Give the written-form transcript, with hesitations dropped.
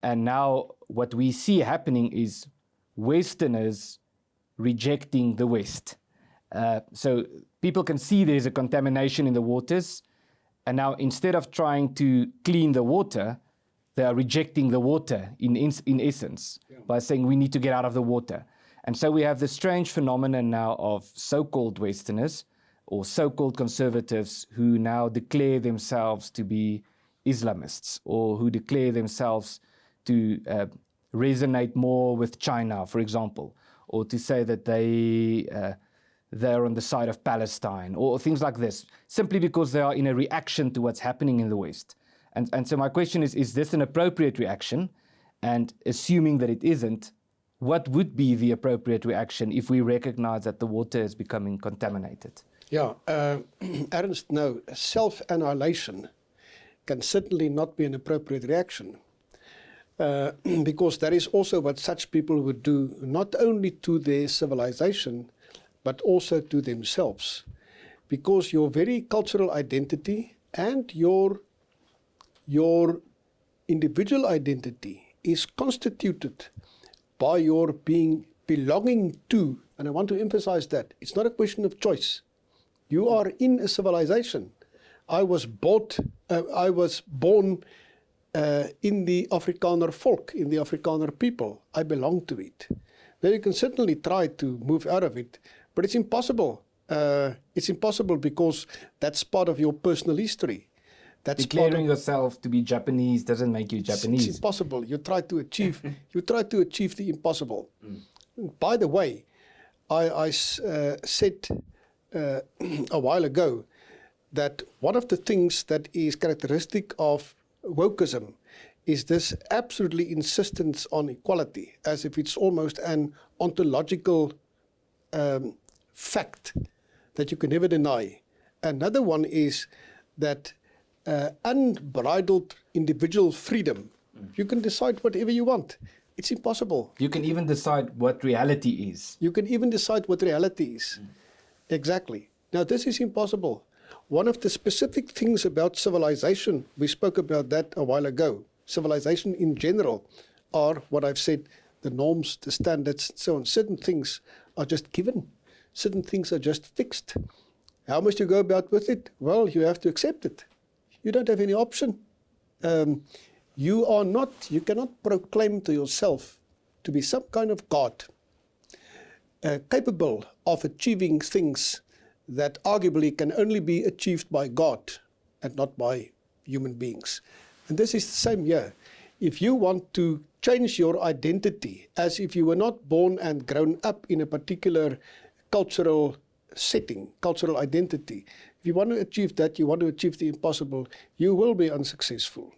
And now what we see happening is Westerners rejecting the West. So people can see there's a contamination in the waters, and now instead of trying to clean the water, they are rejecting the water in essence, by saying we need to get out of the water. And so we have this strange phenomenon now of so-called Westerners or so-called conservatives who now declare themselves to be Islamists, or who declare themselves to resonate more with China, for example, or to say that they're on the side of Palestine, or things like this, simply because they are in a reaction to what's happening in the West. And so my question is this an appropriate reaction? And assuming that it isn't, what would be the appropriate reaction if we recognize that the water is becoming contaminated? Yeah, Ernst, no, self-annihilation can certainly not be an appropriate reaction. Because that is also what such people would do, not only to their civilization, but also to themselves. Because your very cultural identity and your individual identity is constituted by your belonging to, and I want to emphasize that, it's not a question of choice. You are in a civilization. I was born in the Afrikaner folk, in the Afrikaner people. I belong to it. Now you can certainly try to move out of it, but it's impossible. It's impossible because that's part of your personal history. That's declaring yourself to be Japanese doesn't make you Japanese. It's impossible. You try to achieve the impossible. By the way, I said a while ago that one of the things that is characteristic of wokeism is this absolutely insistence on equality, as if it's almost an ontological fact that you can never deny. Another one is that unbridled individual freedom. You can decide whatever you want. It's impossible. You can even decide what reality is. You can even decide what reality is. Exactly. Now, this is impossible. One of the specific things about civilization, we spoke about that a while ago. Civilization in general are what I've said, the norms, the standards, and so on. Certain things are just given. Certain things are just fixed. How must you go about with it? Well, you have to accept it. You don't have any option. You cannot proclaim to yourself to be some kind of God, capable of achieving things that arguably can only be achieved by God and not by human beings. And this is the same here. If you want to change your identity as if you were not born and grown up in a particular cultural setting, cultural identity, if you want to achieve that, you want to achieve the impossible, you will be unsuccessful.